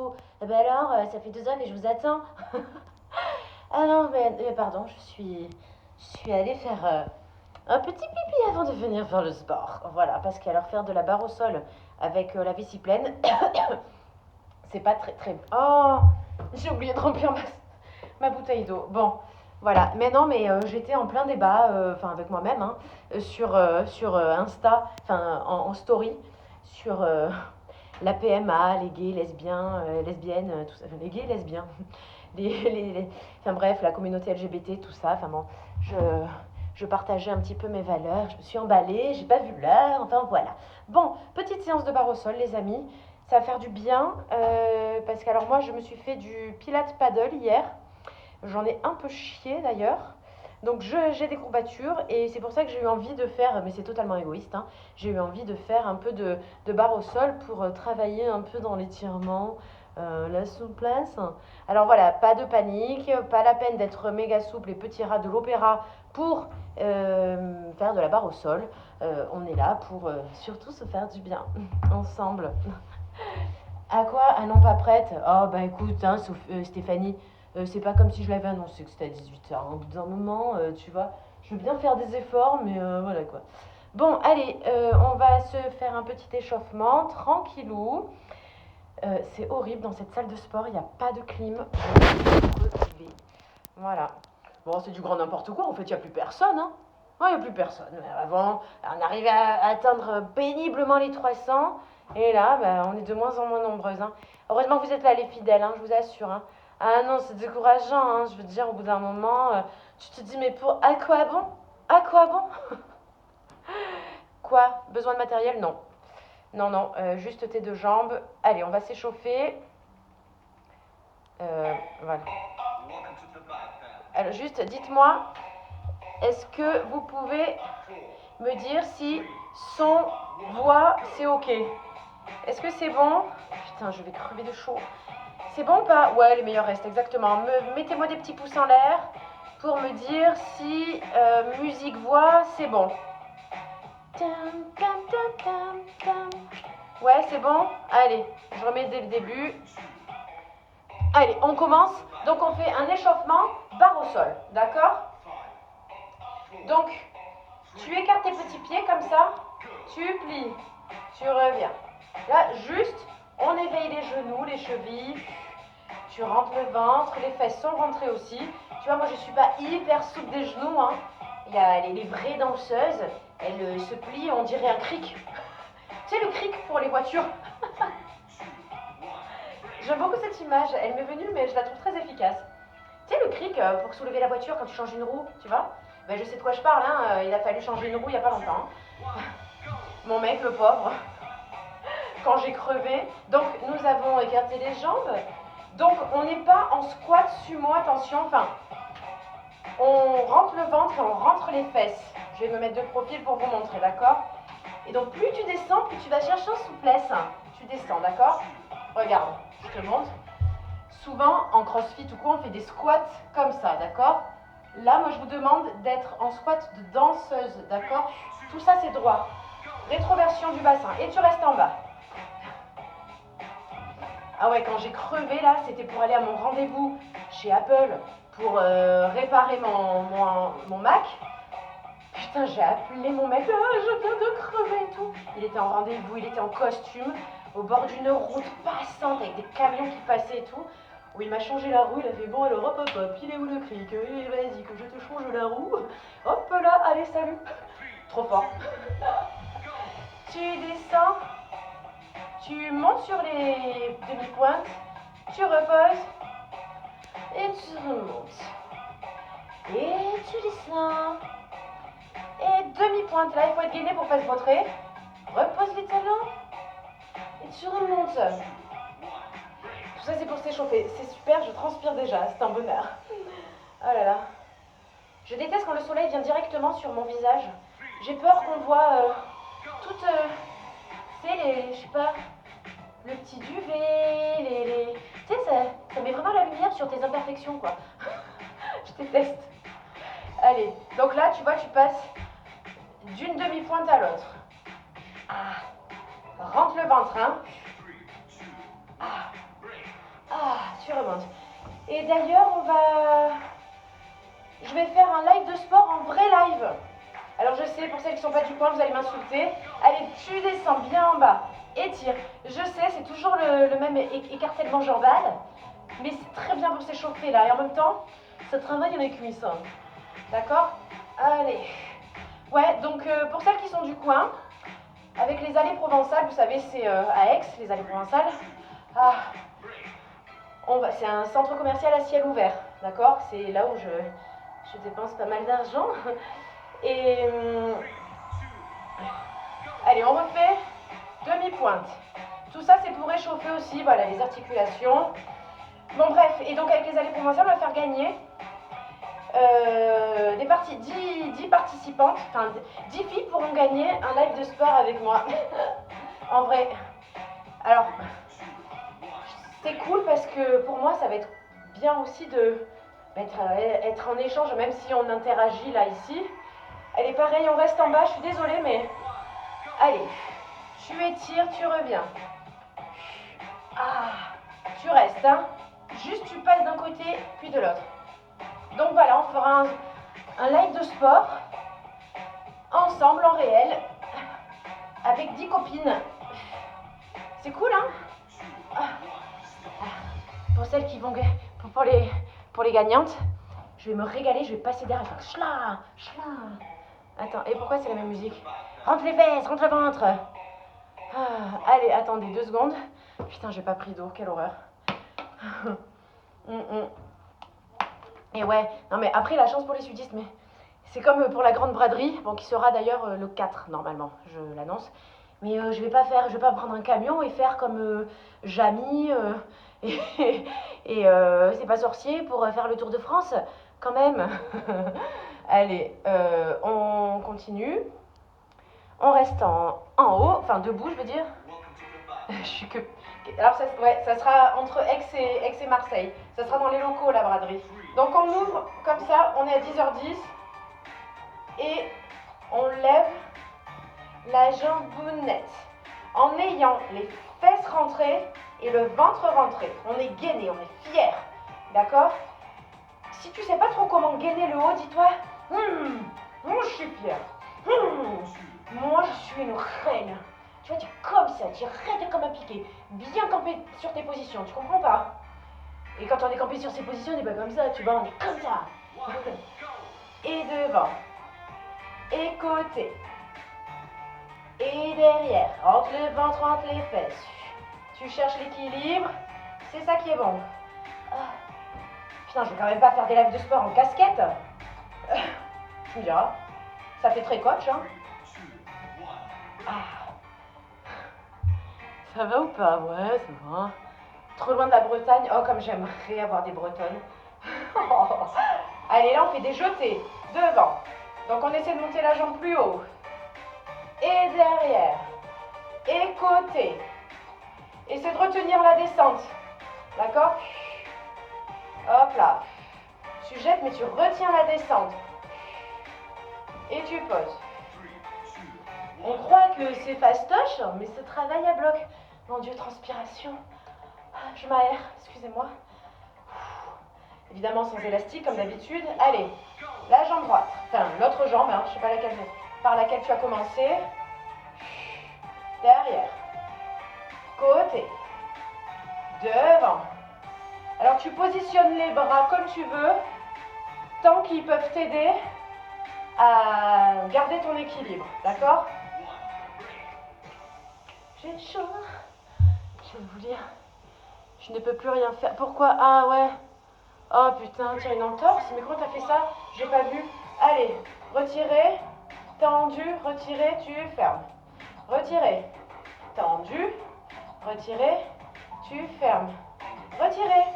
Eh ben alors, ça fait 2 heures que je vous attends. Ah non, mais pardon, je suis allée faire un petit pipi avant de venir faire le sport. Voilà, parce qu'alors faire de la barre au sol avec la vessie pleine, c'est pas très très. Oh, j'ai oublié de remplir ma bouteille d'eau. Bon, voilà. Mais non, mais j'étais en plein débat, enfin avec moi-même, hein, sur Insta, enfin en story, sur la PMA, les gays, lesbiens, lesbiennes, tout ça, les gays, lesbiens, enfin bref, la communauté LGBT, tout ça. Enfin bon, je, je partageais un petit peu mes valeurs, je me suis emballée, j'ai pas vu l'heure, enfin voilà. Bon, petite séance de barre au sol, les amis. Ça va faire du bien, parce que alors moi, je me suis fait du Pilates paddle hier. J'en ai un peu chié d'ailleurs. Donc j'ai des courbatures et c'est pour ça que j'ai eu envie de faire, mais c'est totalement égoïste, hein, j'ai eu envie de faire un peu de barre au sol pour travailler un peu dans l'étirement, la souplesse. Alors voilà, pas de panique, pas la peine d'être méga souple et petit rat de l'opéra pour faire de la barre au sol. On est là pour surtout se faire du bien ensemble. À quoi? Ah non, pas prête. Oh bah écoute, hein, Stéphanie, c'est pas comme si je l'avais annoncé que c'était à 18h. Au bout d'un moment, tu vois, je veux bien faire des efforts, mais voilà quoi. Bon, allez, on va se faire un petit échauffement, tranquillou. C'est horrible dans cette salle de sport, il n'y a pas de clim. Je vais crever. Voilà. Bon, c'est du grand n'importe quoi, en fait, il n'y a plus personne, hein. Il n'y a plus personne. Avant, on arrivait à atteindre péniblement les 300. Et là, bah, on est de moins en moins nombreuses, hein. Heureusement que vous êtes là, les fidèles, hein, je vous assure, hein. Ah non, c'est décourageant, hein. Je veux dire, au bout d'un moment, tu te dis, mais pour à quoi bon? À quoi bon? Quoi? Besoin de matériel? Non. Non, non, juste tes deux jambes. Allez, on va s'échauffer. Voilà. Alors, juste, dites-moi, est-ce que vous pouvez me dire si son, voix, c'est ok? Est-ce que c'est bon? Putain, je vais crever de chaud. C'est bon ou pas? Ouais, les meilleurs restent, exactement. Mettez-moi des petits pouces en l'air pour me dire si musique, voix, c'est bon. Ouais, c'est bon? Allez, je remets dès le début. Allez, on commence. Donc, on fait un échauffement barre au sol, d'accord? Donc, tu écartes tes petits pieds comme ça, tu plies, tu reviens. Là, juste, on éveille les genoux, les chevilles, tu rentres le ventre, les fesses sont rentrées aussi. Tu vois, moi, je suis pas hyper souple des genoux, hein. Il y a les vraies danseuses, elles se plient, on dirait un cric. Tu sais, le cric pour les voitures. J'aime beaucoup cette image, elle m'est venue, mais je la trouve très efficace. Tu sais, le cric pour soulever la voiture quand tu changes une roue, tu vois? Ben, je sais de quoi je parle, hein. Il a fallu changer une roue il y a pas longtemps, hein. Mon mec, le pauvre, quand j'ai crevé. Donc, nous avons écarté les jambes. Donc, on n'est pas en squat sumo, attention. Enfin, on rentre le ventre et on rentre les fesses. Je vais me mettre de profil pour vous montrer, d'accord? Et donc, plus tu descends, plus tu vas chercher en souplesse. Tu descends, d'accord? Regarde, je te montre. Souvent, en crossfit ou quoi, on fait des squats comme ça, d'accord? Là, moi, je vous demande d'être en squat de danseuse, d'accord? Tout ça, c'est droit. Rétroversion du bassin. Et tu restes en bas. Ah ouais, quand j'ai crevé, là, c'était pour aller à mon rendez-vous chez Apple pour réparer mon Mac. Putain, j'ai appelé mon mec, ah, je viens de crever et tout. Il était en rendez-vous, il était en costume, au bord d'une route passante avec des camions qui passaient et tout. Où il m'a changé la roue, il a fait bon alors hop hop hop, il est où le cric? Vas-y que je te change la roue. Hop là, allez salut. Trop fort. Tu descends, tu montes sur les demi-pointes, tu reposes et tu remontes. Et tu descends. Et demi-pointe là, il faut être gainé pour pas se vautrer. Repose les talons et tu remontes. Tout ça c'est pour s'échauffer. C'est super, je transpire déjà, c'est un bonheur. Oh là là. Je déteste quand le soleil vient directement sur mon visage. J'ai peur qu'on voit toutes, tu sais, je sais pas, le petit duvet, tu sais, ça met vraiment la lumière sur tes imperfections, quoi. Je déteste. Allez, donc là, tu vois, tu passes d'une demi-pointe à l'autre. Ah, rentre le ventre, hein. Ah, remonte. Et d'ailleurs, je vais faire un live de sport en vrai live. Alors je sais, pour celles qui ne sont pas du coin, vous allez m'insulter. Allez, tu descends bien en bas, étire. Je sais, c'est toujours le même écartèlement jambal, mais c'est très bien pour s'échauffer là. Et en même temps, ça travaille les cuisses. Hein. D'accord? Allez. Ouais, donc pour celles qui sont du coin, avec les allées provençales, vous savez, c'est à Aix, les allées provençales. Ah, c'est un centre commercial à ciel ouvert, d'accord? C'est là où je dépense pas mal d'argent. Et allez, on refait demi-pointe. Tout ça, c'est pour réchauffer aussi, voilà, les articulations. Bon, bref, et donc avec les allées provençales, on va faire gagner des parties, 10 participantes, enfin 10 filles pourront gagner un live de sport avec moi. En vrai. Alors, c'est cool parce que pour moi, ça va être bien aussi être en échange, même si on interagit là, ici. Elle est pareille, on reste en bas, je suis désolée, mais... Allez, tu étires, tu reviens. Ah, tu restes, hein. Juste, tu passes d'un côté, puis de l'autre. Donc voilà, on fera un live de sport, ensemble, en réel, avec 10 copines. C'est cool, hein. Pour celles qui vont... Pour les gagnantes, je vais me régaler, je vais passer derrière, faire chla, chla. Attends, et pourquoi c'est la même musique? Rentre les fesses, rentre le ventre. Allez, attendez 2 secondes. Putain, j'ai pas pris d'eau, quelle horreur. Et ouais, non mais après la chance pour les sudistes, mais c'est comme pour la grande braderie, bon qui sera d'ailleurs le 4 normalement, je l'annonce. Mais je vais pas prendre un camion et faire comme Jamy et, c'est pas sorcier pour faire le Tour de France, quand même. Allez, on continue. On reste en haut, enfin debout, je veux dire. Je suis que... Alors, ça sera entre Aix et Marseille. Ça sera dans les locaux, la braderie. Donc, on ouvre comme ça, on est à 10h10. Et on lève la jambounette. En ayant les fesses rentrées et le ventre rentré. On est gainé, on est fier. D'accord? Si tu sais pas trop comment gainer le haut, dis-toi, moi je suis fière. Moi je suis une reine. Tu vas dire comme ça, tu restes comme un piqué. Bien campé sur tes positions, tu comprends pas? Et quand on est campé sur ses positions, on n'est pas comme ça, tu vois, on est comme ça. Et devant. Et côté. Et derrière. Entre le ventre, entre les fesses. Tu cherches l'équilibre. C'est ça qui est bon. Putain, je vais quand même pas faire des lives de sport en casquette. Tu me diras. Ça fait très coach, hein. Ça va ou pas? Ouais, ça va. Trop loin de la Bretagne. Oh, comme j'aimerais avoir des Bretonnes. Allez, là, on fait des jetés. Devant. Donc, on essaie de monter la jambe plus haut. Et derrière. Et côté. Essaie de retenir la descente. D'accord? Hop là. Tu jettes, mais tu retiens la descente. Et tu poses. On croit que c'est fastoche, mais ce travail à bloc. Mon Dieu, transpiration. Je m'aère, excusez-moi. Évidemment sans élastique, comme d'habitude. Allez, la jambe droite. Enfin, l'autre jambe, hein, je sais pas par laquelle tu as commencé. Derrière. Côté. Devant. Alors, tu positionnes les bras comme tu veux, tant qu'ils peuvent t'aider à garder ton équilibre. D'accord? J'ai chaud. Je vais vous dire. Je ne peux plus rien faire. Pourquoi? Ah ouais. Oh putain, tu as une entorse? Mais comment t'as fait ça? J'ai pas vu. Allez, retirez. Tendu, retirez, tu fermes. Retirez. Tendu. Retirez, tu fermes. Retirez.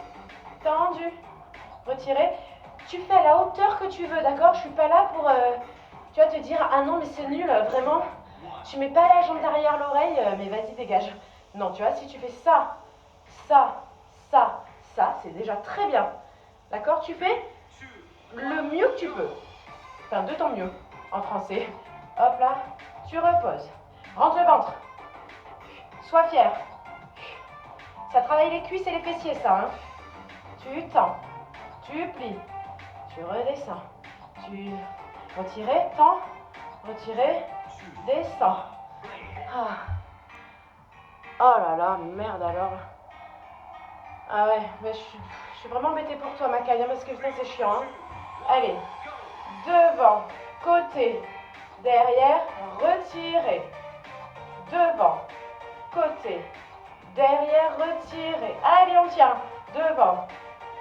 Tendu. Retirez. Tu fais à la hauteur que tu veux, d'accord? Je suis pas là pour... tu vas te dire, ah non, mais c'est nul, vraiment. Tu mets pas la jambe derrière l'oreille, mais vas-y, dégage. Non, tu vois, si tu fais ça, ça, ça, ça, c'est déjà très bien. D'accord? Tu fais le mieux que tu peux. Enfin, de ton mieux, en français. Hop là, tu reposes. Rentre le ventre. Sois fier. Ça travaille les cuisses et les fessiers, ça, hein. tu tends, tu plies, tu redescends, tu retirer, tends, retirer, descends. Ah. Oh là là, merde alors. Ah ouais, mais je suis vraiment embêtée pour toi, Macaille, parce que ça c'est chiant. Hein. Allez, devant, côté, derrière, retirez. Devant, côté, derrière, retirez. Allez, on tient. Devant,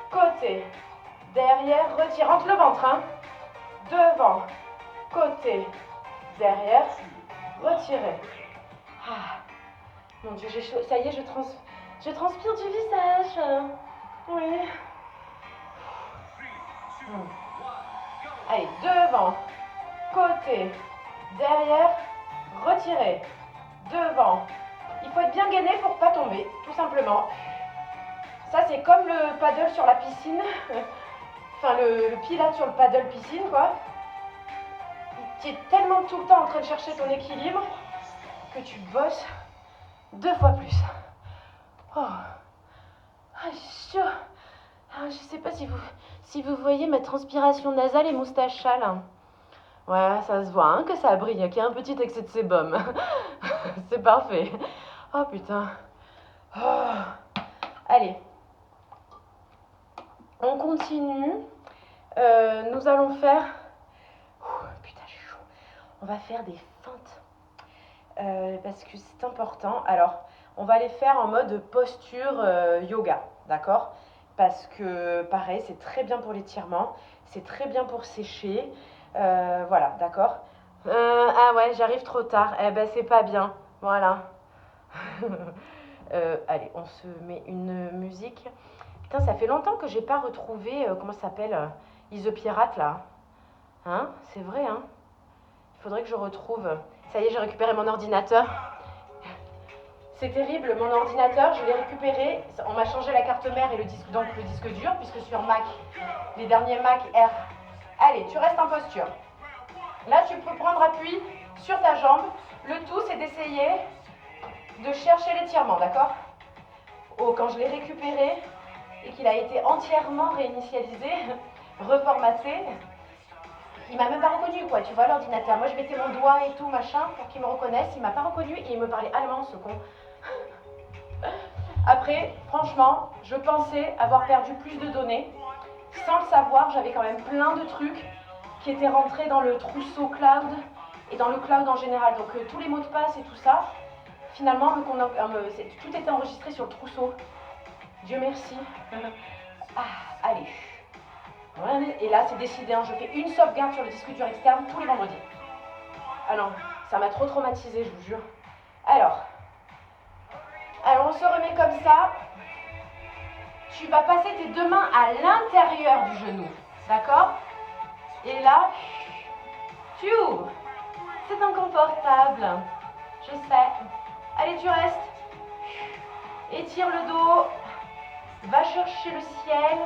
côté, derrière, retire. Rentre le ventre, hein. Devant, côté, derrière, retirez. Ah. Mon Dieu, j'ai chaud. Ça y est, je transpire du visage. Oui. Allez, devant, côté, derrière, retirez. Devant. Il faut être bien gainé pour pas tomber, tout simplement. Ça, c'est comme le paddle sur la piscine. Enfin, le pilate sur le paddle piscine, quoi. Tu es tellement tout le temps en train de chercher ton équilibre que tu bosses 2 fois plus. Oh. Ah, je sais pas si vous voyez ma transpiration nasale et moustachale. Ouais, ça se voit hein, que ça brille, qu'il y a un petit excès de sébum. C'est parfait. Oh putain. Oh. Allez. On continue. Nous allons faire... putain, j'ai chaud. On va faire des feintes. Parce que c'est important. Alors, on va les faire en mode posture yoga, d'accord? Parce que, pareil, c'est très bien pour l'étirement. C'est très bien pour sécher. Voilà, d'accord? Ah ouais, j'arrive trop tard. Eh ben, c'est pas bien. Voilà. Allez, on se met une musique. Putain, ça fait longtemps que j'ai pas retrouvé, comment ça s'appelle, Ise Pirate, là. Hein? C'est vrai, hein? Il faudrait que je retrouve. Ça y est, j'ai récupéré mon ordinateur. C'est terrible, mon ordinateur, je l'ai récupéré. On m'a changé la carte mère et le disque dur, puisque sur Mac, les derniers Mac Air. Allez, tu restes en posture. Là, tu peux prendre appui sur ta jambe. Le tout, c'est d'essayer de chercher l'étirement, d'accord? Oh, quand je l'ai récupéré et qu'il a été entièrement réinitialisé, reformaté, il m'a même pas reconnu, quoi, tu vois, l'ordinateur. Moi, je mettais mon doigt et tout, machin, pour qu'il me reconnaisse. Il m'a pas reconnu et il me parlait allemand, ce con. Après, franchement, je pensais avoir perdu plus de données. Sans le savoir, j'avais quand même plein de trucs qui étaient rentrés dans le trousseau cloud et dans le cloud en général. Donc tous les mots de passe et tout ça, finalement, tout était enregistré sur le trousseau. Dieu merci. Ah, allez. Et là, c'est décidé, hein, je fais une sauvegarde sur le disque dur externe tous les vendredis. Ah non, ça m'a trop traumatisé, je vous jure. Alors, on se remet comme ça. Tu vas passer tes 2 mains à l'intérieur du genou, d'accord? Et là, tu ouvres. C'est inconfortable, je sais. Allez, tu restes. Étire le dos. Va chercher le ciel.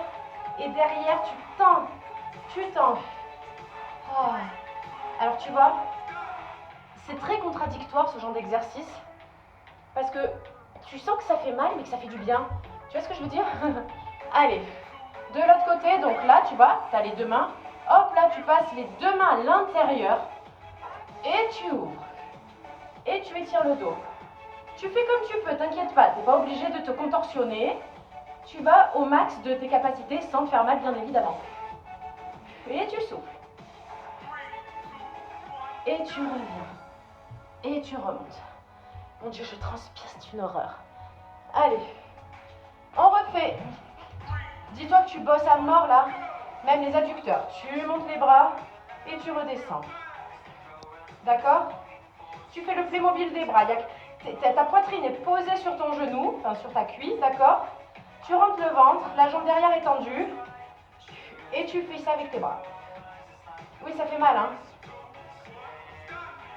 Et derrière, tu tends. Tu tends. Oh. Alors, tu vois, c'est très contradictoire ce genre d'exercice. Parce que tu sens que ça fait mal, mais que ça fait du bien. Tu vois ce que je veux dire? Allez, de l'autre côté, donc là, tu vois, tu as les 2 mains. Hop, là, tu passes les 2 mains à l'intérieur. Et tu ouvres. Et tu étires le dos. Tu fais comme tu peux, t'inquiète pas. Tu n'es pas obligé de te contorsionner. Tu vas au max de tes capacités sans te faire mal, bien évidemment. Et tu souffles. Et tu reviens. Et tu remontes. Mon Dieu, je transpire, c'est une horreur. Allez, on refait. Dis-toi que tu bosses à mort là, même les adducteurs. Tu montes les bras et tu redescends. D'accord? Tu fais le Playmobil des bras. Ta poitrine est posée sur ton genou, enfin sur ta cuisse, d'accord? Tu rentres le ventre, la jambe derrière est tendue. Et tu fais ça avec tes bras. Oui, ça fait mal, hein?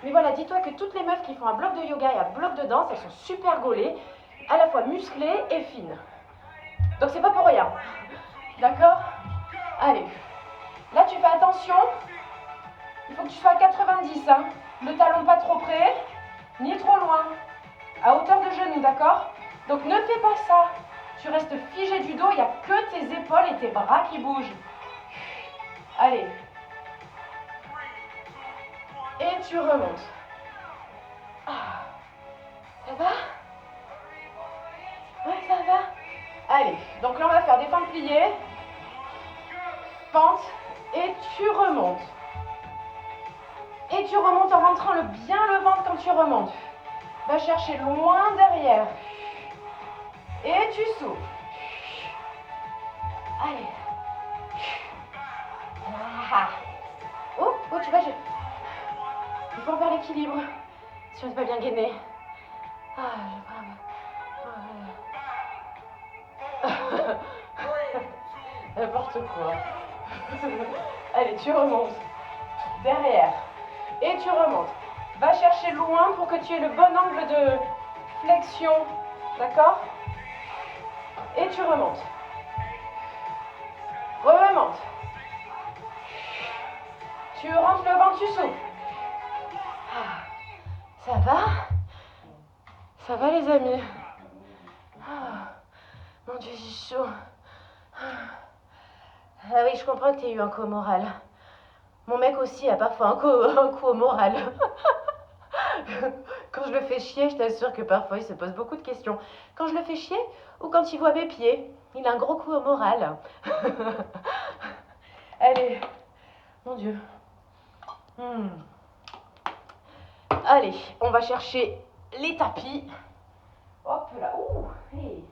Mais voilà, dis-toi que toutes les meufs qui font un bloc de yoga et un bloc de danse, elles sont super gaulées, à la fois musclées et fines. Donc c'est pas pour rien. D'accord? Allez. Là, tu fais attention. Il faut que tu sois à 90, hein. Le talon pas trop près, ni trop loin. À hauteur de genou, d'accord? Donc ne fais pas ça. Tu restes figé du dos, il n'y a que tes épaules et tes bras qui bougent. Allez. Et tu remontes. Ah. Ça va? Ouais, ça va? Allez, donc là on va faire des fentes pliées. Pente. Et tu remontes. Et tu remontes en rentrant bien le ventre quand tu remontes. Va chercher loin derrière. Et tu souffles. Allez. Ah. Oh, tu vas... Il faut en faire l'équilibre. Si on n'est pas bien gainé. Ah, n'importe quoi. Allez, tu remontes. Derrière. Et tu remontes. Va chercher loin pour que tu aies le bon angle de flexion. D'accord? Et tu remontes. Remonte. Tu rentres le ventre, tu souffles. Ah, ça va? Ça va les amis? Ah, mon Dieu, j'ai chaud. Ah oui, je comprends que tu aies eu un coup au moral. Mon mec aussi a parfois un coup au moral. Quand je le fais chier, je t'assure que parfois il se pose beaucoup de questions. Quand je le fais chier ou quand il voit mes pieds, il a un gros coup au moral. Allez, mon Dieu. Allez, on va chercher les tapis. Hop là, ouh, hey.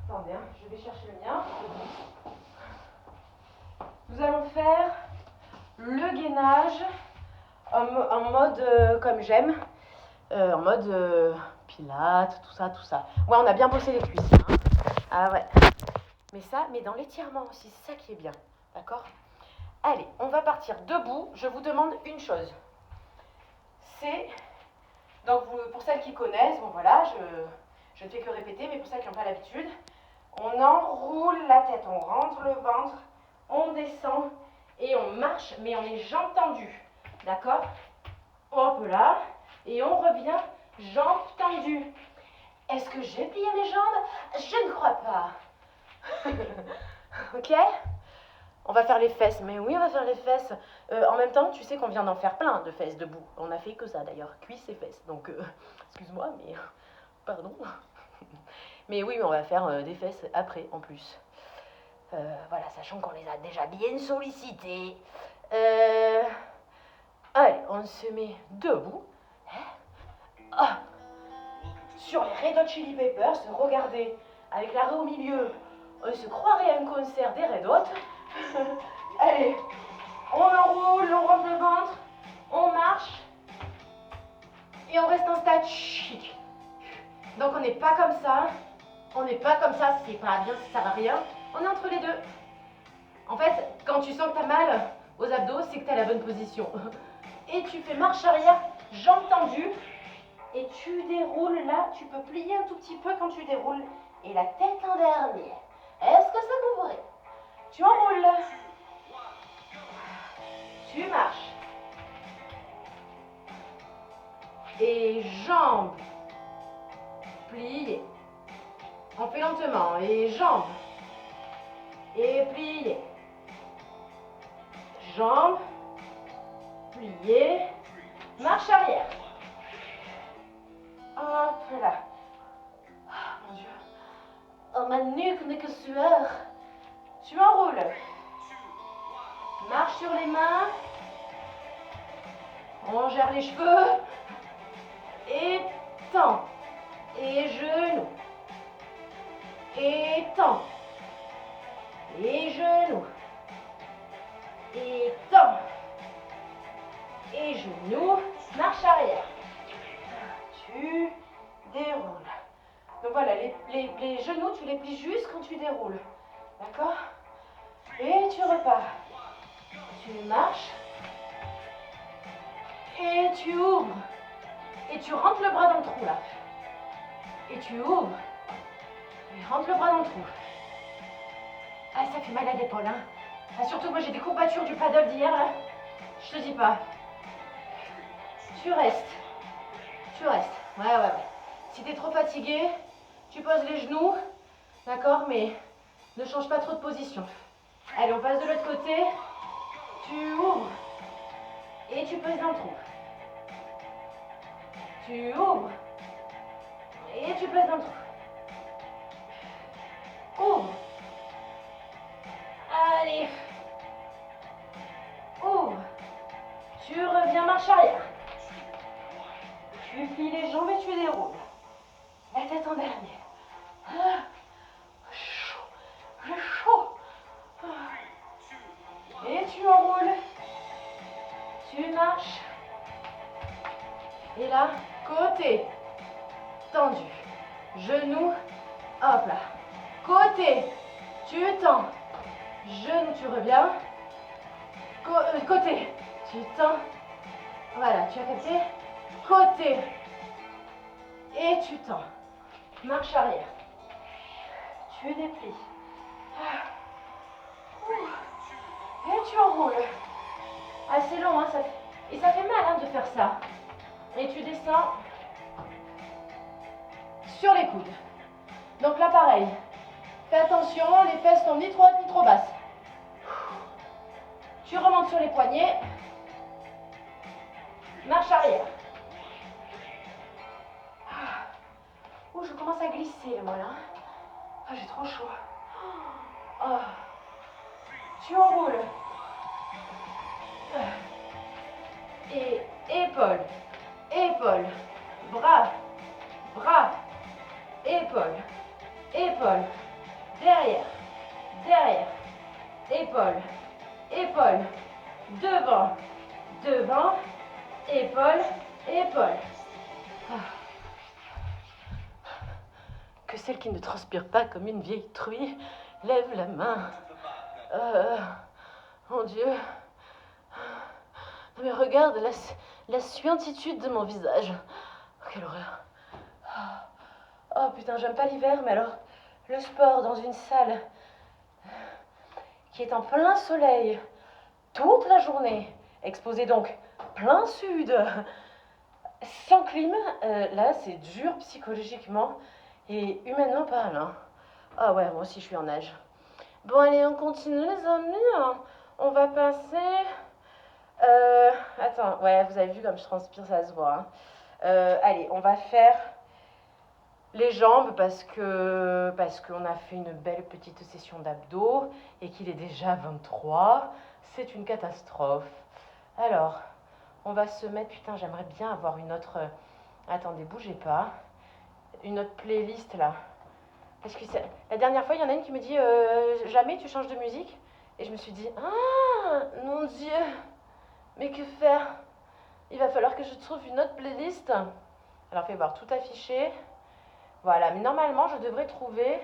Attendez, hein, je vais chercher le mien. Nous allons faire le gainage en mode comme j'aime, en mode pilates, tout ça, tout ça. Ouais, on a bien bossé les cuisses, hein. Ah ouais. Mais dans l'étirement aussi, c'est ça qui est bien, d'accord? Allez, on va partir debout. Je vous demande une chose. C'est, donc pour celles qui connaissent, bon voilà, je ne fais que répéter, mais pour celles qui n'ont pas l'habitude, on enroule la tête, on rentre le ventre, on descend et on marche, mais on est jambes tendues, d'accord? Hop là, et on revient, jambes tendues. Est-ce que j'ai plié mes jambes? Je ne crois pas. Ok? On va faire les fesses, mais oui, on va faire les fesses. En même temps, tu sais qu'on vient d'en faire plein de fesses debout. On a fait que ça d'ailleurs, cuisses et fesses. Donc, excuse-moi, mais pardon. Mais oui, on va faire des fesses après, en plus. Voilà, sachant qu'on les a déjà bien sollicités. Allez, on se met debout. Ah. Sur les Red Hot Chili Peppers, regardez, avec l'arrêt au milieu, on se croirait à un concert des Red Hot. Allez, on enroule, on rentre le ventre, on marche et on reste en statique. Donc on n'est pas comme ça, c'est pas bien, ça sert à rien. On est entre les deux. En fait, quand tu sens que t'as mal aux abdos, c'est que t'as la bonne position. Et tu fais marche arrière, jambes tendues. Et tu déroules là, tu peux plier un tout petit peu quand tu déroules. Et la tête en dernier. Est-ce que ça couvrait? Tu enroules. Tu marches. Et jambes pliées. On fait lentement. Et jambes. Et pliées. Jambes pliées. Marche arrière. Hop là. Oh mon Dieu. Oh ma nuque n'est que sueur. Tu enroules. Marche sur les mains. On gère les cheveux. Et tend. Et genoux. Et tend. Et genoux. Et tend. Et genoux. Marche arrière. Tu déroules. Donc voilà, les genoux, tu les plies juste quand tu déroules. D'accord? Et tu repars. Tu marches. Et tu ouvres. Et tu rentres le bras dans le trou là. Et tu ouvres. Et rentre le bras dans le trou. Ah, ça fait mal à l'épaule, hein. Ah, surtout que moi j'ai des courbatures du paddle d'hier là. Je te dis pas. Tu restes. Tu restes. Ouais. Si t'es trop fatigué, tu poses les genoux D'accord, mais ne change pas trop de position. Allez, on passe de l'autre côté. Tu ouvres. Et tu pèses dans le trou. Tu ouvres. Et tu pèses dans le trou. Ouvre. Allez. Ouvre. Tu reviens marche arrière. Tu plies les jambes et tu déroules. La tête en dernier. Ah, chaud. J'ai chaud. Et tu enroules. Tu marches. Et là, côté. Tendu. Genou. Hop là. Côté. Tu tends. Genou, tu reviens. Côté. Tu tends. Voilà, tu as capté. Côté. Et tu tends. Marche arrière. Tu déplies. Et tu enroules. Assez long, hein, et ça fait mal hein, de faire ça. Et tu descends sur les coudes. Donc là, pareil. Fais attention, les fesses sont ni trop hautes ni trop basses. Tu remontes sur les poignets. Marche arrière. Oh, je commence à glisser, moi, là. Ah, j'ai trop chaud. Oh. Tu enroules. Et épaules, épaules, bras, bras, épaules, épaules, derrière, derrière, épaules, épaules, devant, devant, épaules, épaules. Que celle qui ne transpire pas comme une vieille truie lève la main. Mon Dieu. Mais regarde la suintitude de mon visage. Oh, quelle horreur. Oh putain, j'aime pas l'hiver, mais alors, le sport dans une salle qui est en plein soleil toute la journée, exposé donc plein sud, sans clim, là c'est dur psychologiquement et humainement parlant. Ah ouais, moi aussi je suis en nage. Bon allez, on continue les amis. On va passer... attends, ouais, vous avez vu comme je transpire, ça se voit. Hein. Allez, on va faire les jambes parce qu'on a fait une belle petite session d'abdos et qu'il est déjà 23. C'est une catastrophe. Alors, on va se mettre... Putain, j'aimerais bien avoir une autre... Attendez, bougez pas. Une autre playlist là. Parce que la dernière fois, il y en a une qui me dit jamais tu changes de musique. Et je me suis dit, ah, mon Dieu, mais que faire? Il va falloir que je trouve une autre playlist. Alors, fais voir, tout affiché. Voilà, mais normalement, je devrais trouver...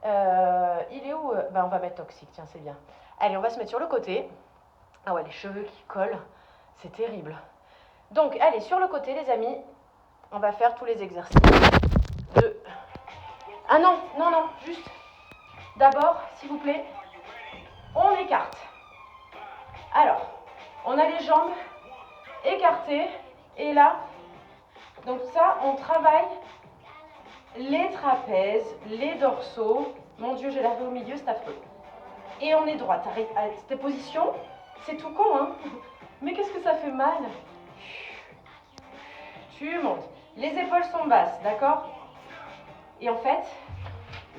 il est où? Bah, on va mettre toxique, tiens, c'est bien. Allez, on va se mettre sur le côté. Ah ouais, les cheveux qui collent, c'est terrible. Donc, allez, sur le côté, les amis, on va faire tous les exercices. Ah non, non, non, juste... D'abord, s'il vous plaît, on écarte. Alors, on a les jambes écartées. Et là, donc ça, on travaille les trapèzes, les dorsaux. Mon Dieu, j'ai l'arrêt au milieu, c'est affreux. Et on est droite. Cette position, c'est tout con, hein. Mais qu'est-ce que ça fait mal. Tu montes. Les épaules sont basses, d'accord? Et en fait,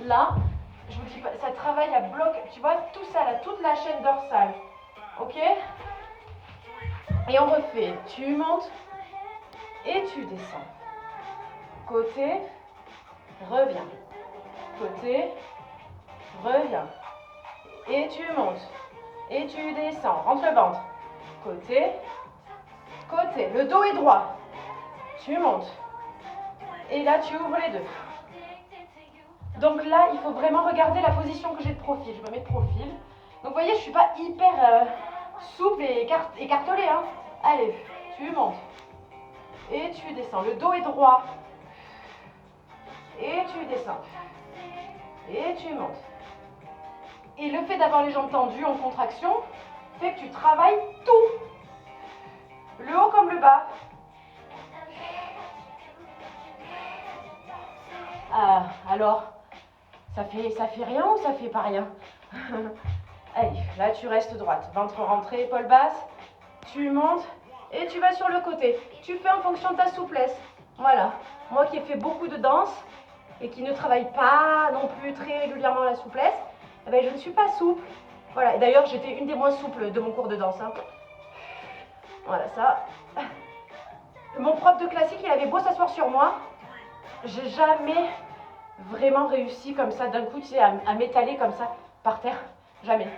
là, je vous dis pas, ça travaille à bloc. Tu vois, tout ça, là, toute la chaîne dorsale. Ok? Et on refait. Tu montes et tu descends. Côté, reviens. Côté, reviens. Et tu montes. Et tu descends. Rentre le ventre. Côté, côté. Le dos est droit. Tu montes. Et là, tu ouvres les deux. Donc là, il faut vraiment regarder la position que j'ai de profil. Je me mets de profil. Donc vous voyez, je ne suis pas hyper souple et écartelée. Hein. Allez, tu montes. Et tu descends. Le dos est droit. Et tu descends. Et tu montes. Et le fait d'avoir les jambes tendues en contraction fait que tu travailles tout. Le haut comme le bas. Alors, Ça fait rien ou ça fait pas rien? Allez, là tu restes droite. Ventre rentré, épaule basse. Tu montes et tu vas sur le côté. Tu fais en fonction de ta souplesse. Voilà. Moi qui ai fait beaucoup de danse et qui ne travaille pas non plus très régulièrement la souplesse, eh ben, je ne suis pas souple. Voilà. Et d'ailleurs, j'étais une des moins souples de mon cours de danse. Hein. Voilà, ça. Mon prof de classique, il avait beau s'asseoir sur moi. J'ai jamais vraiment réussi comme ça, d'un coup, tu sais, à m'étaler comme ça, par terre. Jamais.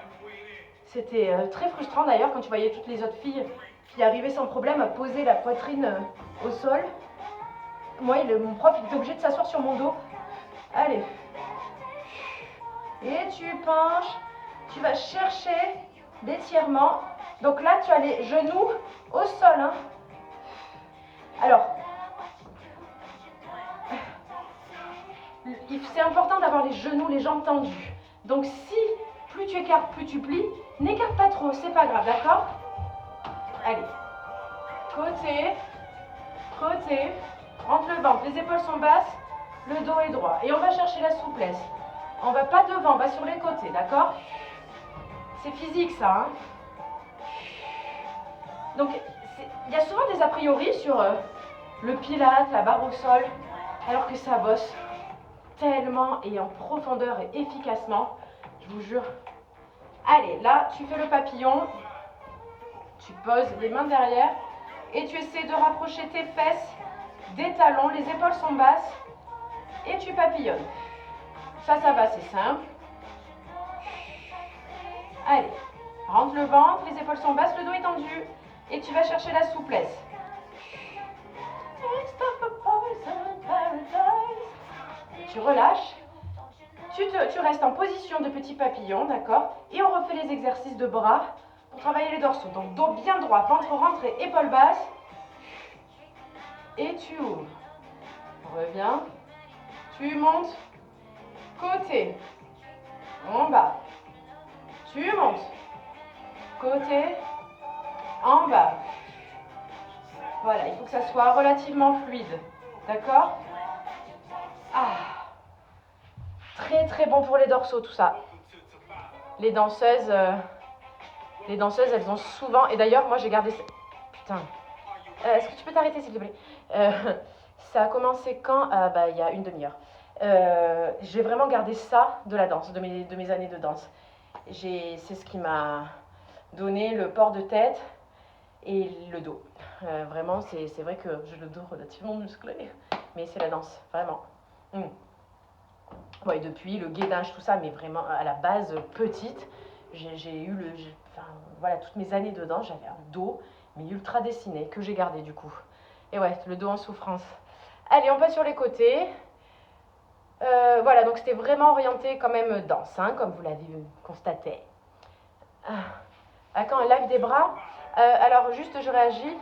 C'était très frustrant d'ailleurs quand tu voyais toutes les autres filles qui arrivaient sans problème à poser la poitrine au sol. Moi, mon prof, il était obligé de s'asseoir sur mon dos. Allez. Et tu penches, tu vas chercher l'étirement. Donc là, tu as les genoux au sol. Hein. Alors, c'est important d'avoir les genoux, les jambes tendues. Donc si plus tu écartes, plus tu plies, n'écarte pas trop, c'est pas grave, d'accord? Allez. Côté, côté, rentre le ventre, les épaules sont basses, le dos est droit. Et on va chercher la souplesse. On va pas devant, on va sur les côtés, d'accord? C'est physique ça, hein? Donc, il y a souvent des a priori sur le pilate, la barre au sol, alors que ça bosse tellement et en profondeur et efficacement, je vous jure. Allez, là, tu fais le papillon, tu poses les mains derrière et tu essaies de rapprocher tes fesses des talons, les épaules sont basses et tu papillonnes. Ça va, c'est simple. Allez, rentre le ventre, les épaules sont basses, le dos est tendu et tu vas chercher la souplesse. Tu relâches, tu restes en position de petit papillon, d'accord? Et on refait les exercices de bras pour travailler les dorsaux. Donc dos bien droit, ventre rentré, épaules basses. Et tu ouvres. Reviens. Tu montes. Côté. En bas. Tu montes. Côté. En bas. Voilà, il faut que ça soit relativement fluide. D'accord? Ah. Très très bon pour les dorsaux tout ça. Les danseuses, elles ont souvent... Et d'ailleurs, moi j'ai gardé... Putain. Est-ce que tu peux t'arrêter s'il te plaît? Ça a commencé quand? Il y a une demi-heure. J'ai vraiment gardé ça de la danse, de mes années de danse. C'est ce qui m'a donné le port de tête et le dos. Vraiment, c'est vrai que j'ai le dos relativement musclé, mais c'est la danse, vraiment. Ouais, depuis le gainage, tout ça, mais vraiment à la base petite, j'ai eu voilà, toutes mes années de danse, j'avais un dos, mais ultra dessiné, que j'ai gardé du coup. Et ouais, le dos en souffrance. Allez, on passe sur les côtés. Voilà, donc c'était vraiment orienté quand même danse, hein, comme vous l'avez constaté. À quand un live des bras? Alors juste, je réagis.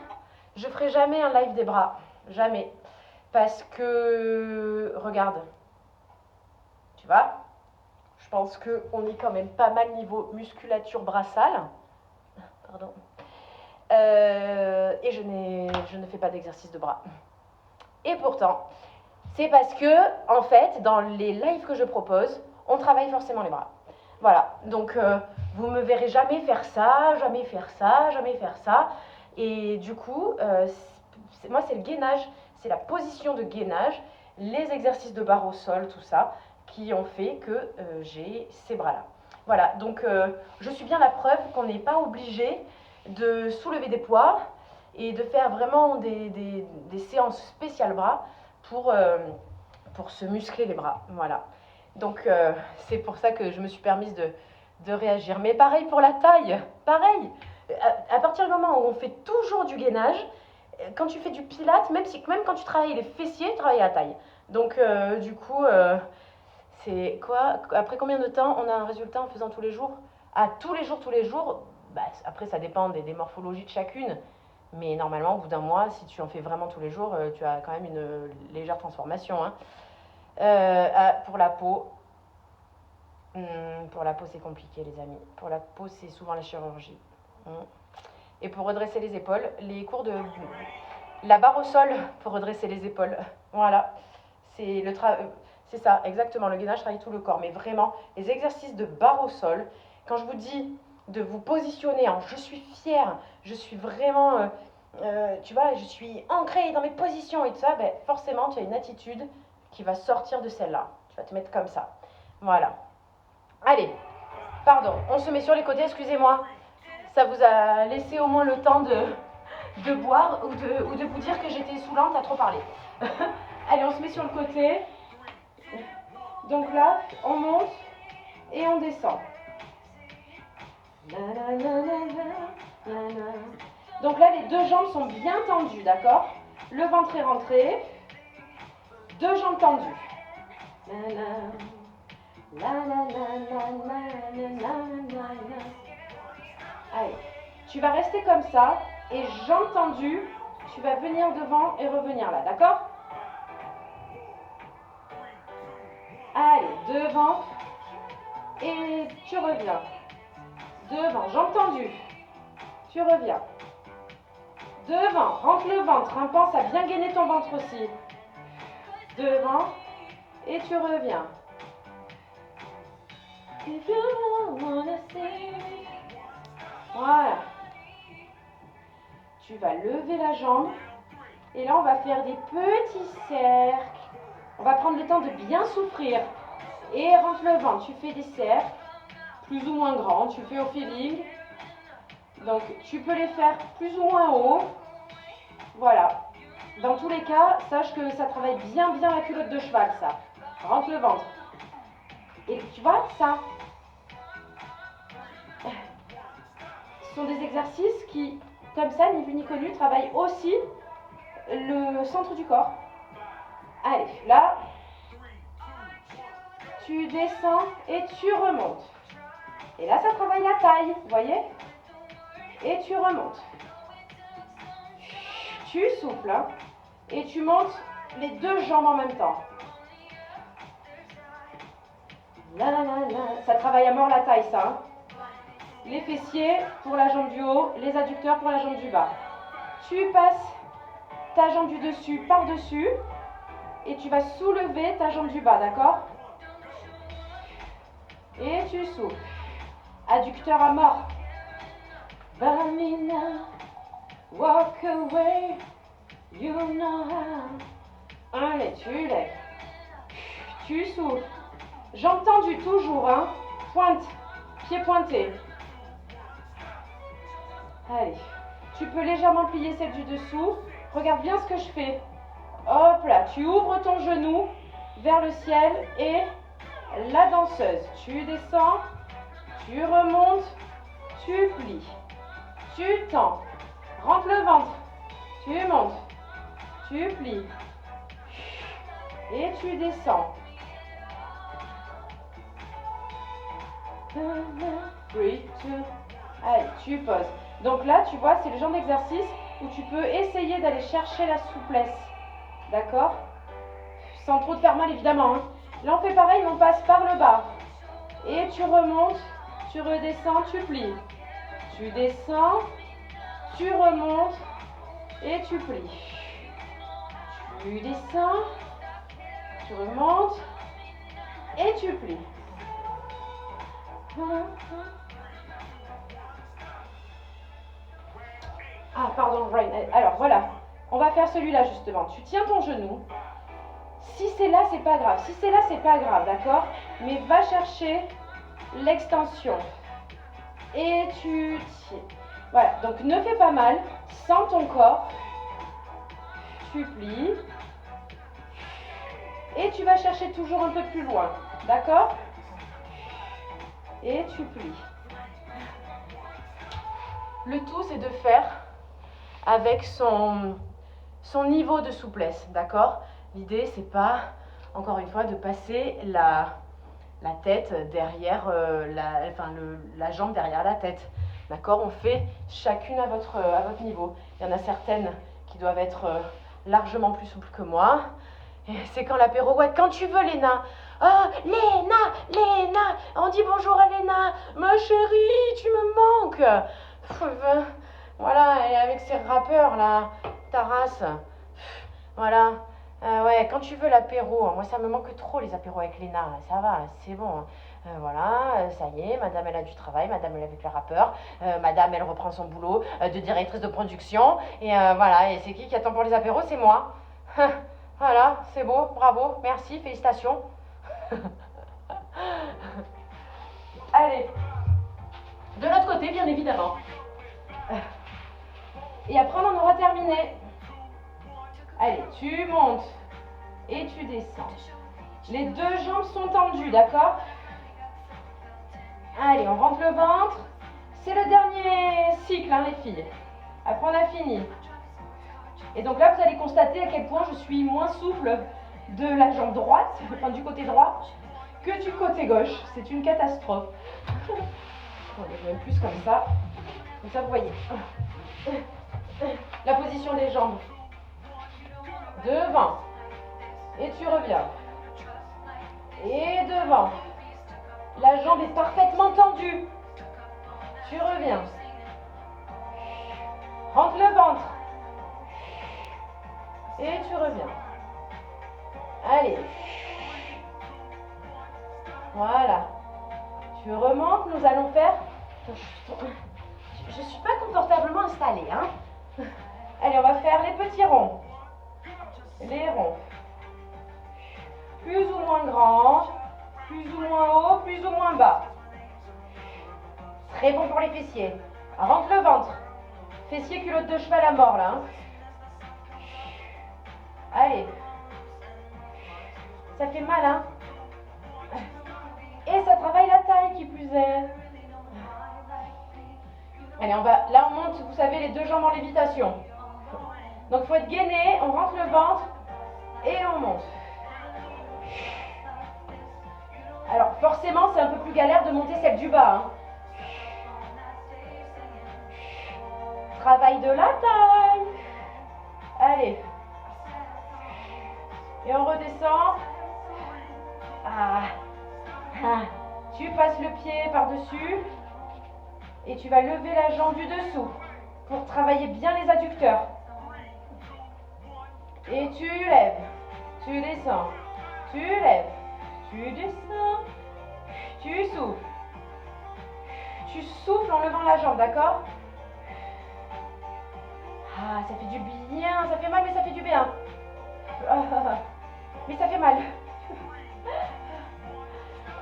Je ferai jamais un live des bras, jamais, parce que regarde, tu vois, je pense que on est quand même pas mal niveau musculature brassale. Pardon. Et je ne fais pas d'exercice de bras. Et pourtant, c'est parce que, en fait, dans les lives que je propose, on travaille forcément les bras. Voilà, donc vous me verrez jamais faire ça, jamais faire ça, jamais faire ça. Et du coup, moi c'est le gainage, c'est la position de gainage, les exercices de barre au sol, tout ça, qui ont fait que j'ai ces bras-là. Voilà, donc je suis bien la preuve qu'on n'est pas obligé de soulever des poids et de faire vraiment des séances spéciales bras pour se muscler les bras. Voilà. Donc c'est pour ça que je me suis permise de réagir. Mais pareil pour la taille, pareil. À partir du moment où on fait toujours du gainage, quand tu fais du pilate, même quand tu travailles les fessiers, tu travailles la taille. Donc du coup, c'est quoi? Après combien de temps on a un résultat en faisant tous les jours? Ah, tous les jours, bah, après ça dépend des morphologies de chacune. Mais normalement, au bout d'un mois, si tu en fais vraiment tous les jours, tu as quand même une légère transformation. Hein. Pour la peau, c'est compliqué, les amis. Pour la peau, c'est souvent la chirurgie. Et pour redresser les épaules, les cours de la barre au sol pour redresser les épaules. Voilà, c'est C'est ça, exactement. Le gainage travaille tout le corps. Mais vraiment, les exercices de barre au sol, quand je vous dis de vous positionner en je suis fière, je suis vraiment, tu vois, je suis ancrée dans mes positions et tout ça, ben, forcément, tu as une attitude qui va sortir de celle-là. Tu vas te mettre comme ça. Voilà. Allez, pardon, on se met sur les côtés, excusez-moi. Ça vous a laissé au moins le temps de boire ou de vous dire que j'étais saoulante à trop parler. Allez, on se met sur le côté. Donc là, on monte et on descend. Donc là, les deux jambes sont bien tendues, d'accord? Le ventre est rentré. Deux jambes tendues. Allez, tu vas rester comme ça et jambes tendues, tu vas venir devant et revenir là, d'accord? Allez, devant et tu reviens. Devant, jambes tendues, tu reviens. Devant, rentre le ventre, hein, pense à bien gainer ton ventre aussi. Devant et tu reviens. Voilà. Tu vas lever la jambe et là on va faire des petits cercles. On va prendre le temps de bien souffrir et rentre le ventre. Tu fais des cercles plus ou moins grands, tu fais au feeling. Donc tu peux les faire plus ou moins haut. Voilà. Dans tous les cas, sache que ça travaille bien la culotte de cheval, ça. Rentre le ventre. Et tu vois, ça, ce sont des exercices qui, comme ça, ni vu ni connu, travaillent aussi le centre du corps. Allez, là, tu descends et tu remontes. Et là, ça travaille la taille, vous voyez? Et tu remontes. Tu souffles, hein, et tu montes les deux jambes en même temps. Là, là, là, là. Ça travaille à mort la taille, ça. Hein. Les fessiers pour la jambe du haut, les adducteurs pour la jambe du bas. Tu passes ta jambe du dessus par-dessus et tu vas soulever ta jambe du bas, d'accord? Et tu souffles. Adducteur à mort. Bamina, walk away, you know how. Allez, tu lèves. Tu souffles. Jambes tendues toujours, hein. Pointe, pied pointé. Allez, tu peux légèrement plier celle du dessous. Regarde bien ce que je fais. Hop là, tu ouvres ton genou vers le ciel et la danseuse. Tu descends, tu remontes, tu plies, tu tends, rentre le ventre, tu montes, tu plies et tu descends. Breathe, allez, tu poses. Donc là, tu vois, c'est le genre d'exercice où tu peux essayer d'aller chercher la souplesse. D'accord? Sans trop te faire mal, évidemment. Hein. Là, on fait pareil, mais on passe par le bas. Et tu remontes, tu redescends, tu plies. Tu descends, tu remontes et tu plies. Tu descends, tu remontes et tu plies. Ah, pardon, Rain. Alors, voilà. On va faire celui-là, justement. Tu tiens ton genou. Si c'est là, c'est pas grave. Si c'est là, c'est pas grave, d'accord? Mais va chercher l'extension. Et tu tiens. Voilà. Donc, ne fais pas mal. Sens ton corps. Tu plies. Et tu vas chercher toujours un peu plus loin. D'accord? Et tu plies. Le tout, c'est de faire avec son niveau de souplesse, d'accord? L'idée, c'est pas, encore une fois, de passer la tête derrière, la jambe derrière la tête, d'accord? On fait chacune à votre niveau. Il y en a certaines qui doivent être largement plus souples que moi. Et c'est quand l'apéro, ouais, quand tu veux, Léna. Oh, Léna, on dit bonjour à Léna. Ma chérie, tu me manques. Voilà, et avec ces rappeurs là, ta race. Voilà, Ouais, quand tu veux l'apéro, moi ça me manque trop les apéros avec Léna, ça va, c'est bon. Voilà, ça y est, madame elle a du travail, madame elle est avec le rappeur, madame elle reprend son boulot de directrice de production, et voilà, et c'est qui attend pour les apéros? C'est moi. Voilà, c'est beau, bravo, merci, félicitations. Allez, de l'autre côté, bien évidemment. Et après, on en aura terminé. Allez, tu montes et tu descends. Les deux jambes sont tendues, d'accord? Allez, on rentre le ventre. C'est le dernier cycle, hein, les filles. Après, on a fini. Et donc là, vous allez constater à quel point je suis moins souple de la jambe droite, enfin du côté droit, que du côté gauche. C'est une catastrophe. Je vais même plus comme ça. Comme ça, vous voyez. La position des jambes. Devant. Et tu reviens. Et devant. La jambe est parfaitement tendue. Tu reviens. Rentre le ventre. Et tu reviens. Allez. Voilà. Tu remontes, nous allons faire... Je ne suis pas confortablement installée, hein. Allez, on va faire les petits ronds. Les ronds. Plus ou moins grands, plus ou moins haut, plus ou moins bas. Très bon pour les fessiers. Rentre le ventre. Fessier culotte de cheval à mort, là. Hein. Allez. Ça fait mal, hein. Et ça travaille la taille, qui plus est. Allez, là, on monte, vous savez, les deux jambes en lévitation. Donc, il faut être gainé, on rentre le ventre et on monte. Alors, forcément, c'est un peu plus galère de monter celle du bas. Hein. Travail de la taille. Allez. Et on redescend. Tu passes le pied par-dessus. Et tu vas lever la jambe du dessous pour travailler bien les adducteurs. Et tu lèves, tu descends, tu lèves, tu descends, tu souffles. Tu souffles en levant la jambe, d'accord? Ah, ça fait du bien, ça fait mal, mais ça fait du bien. Mais ça fait mal.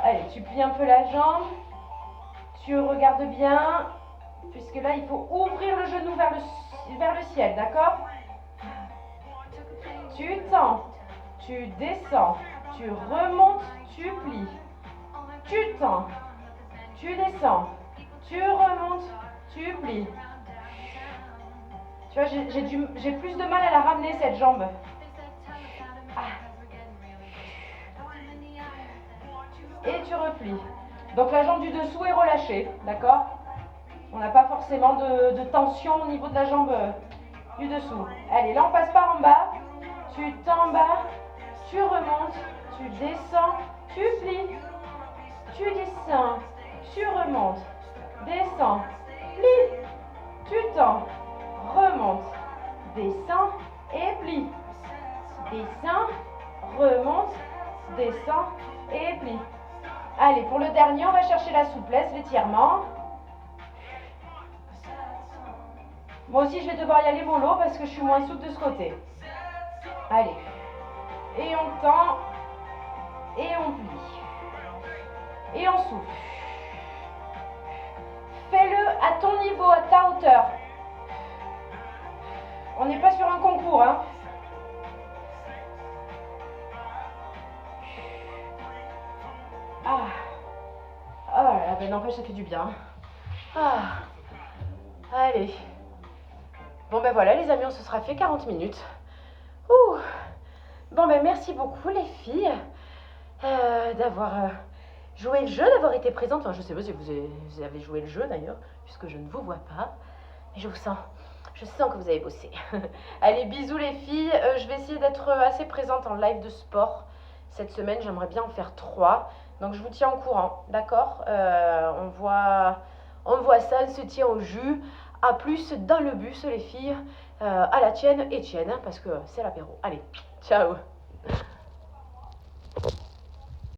Allez, tu plies un peu la jambe. Tu regardes bien, puisque là, il faut ouvrir le genou vers le ciel, d'accord? Tu tends, tu descends, tu remontes, tu plies. Tu tends, tu descends, tu remontes, tu plies. Tu vois, j'ai plus de mal à la ramener, cette jambe. Et tu replies. Donc la jambe du dessous est relâchée, d'accord? On n'a pas forcément de tension au niveau de la jambe du dessous. Allez, là on passe par en bas. Tu t'embats, tu remontes, tu descends, tu plies. Tu descends, tu remontes, descends, plie. Tu tends, remonte, descends et plie. Descends, remonte, descends et plie. Allez, pour le dernier, on va chercher la souplesse, l'étirement. Moi aussi, je vais devoir y aller mollo parce que je suis moins souple de ce côté. Allez. Et on tend. Et on plie. Et on souffle. Fais-le à ton niveau, à ta hauteur. On n'est pas sur un concours, hein. Oh là là, ben n'empêche, ça fait du bien. Allez. Bon ben voilà les amis, on se sera fait 40 minutes. Ouh. Bon ben merci beaucoup les filles d'avoir joué le jeu, d'avoir été présentes. Enfin, je sais pas si vous avez joué le jeu d'ailleurs, puisque je ne vous vois pas. Mais je sens que vous avez bossé. Allez, bisous les filles. Je vais essayer d'être assez présente en live de sport. Cette semaine, j'aimerais bien en faire 3. Donc je vous tiens au courant, d'accord? On voit ça, on se tient au jus. À plus dans le bus les filles. À la tienne et tienne, parce que c'est l'apéro. Allez, ciao!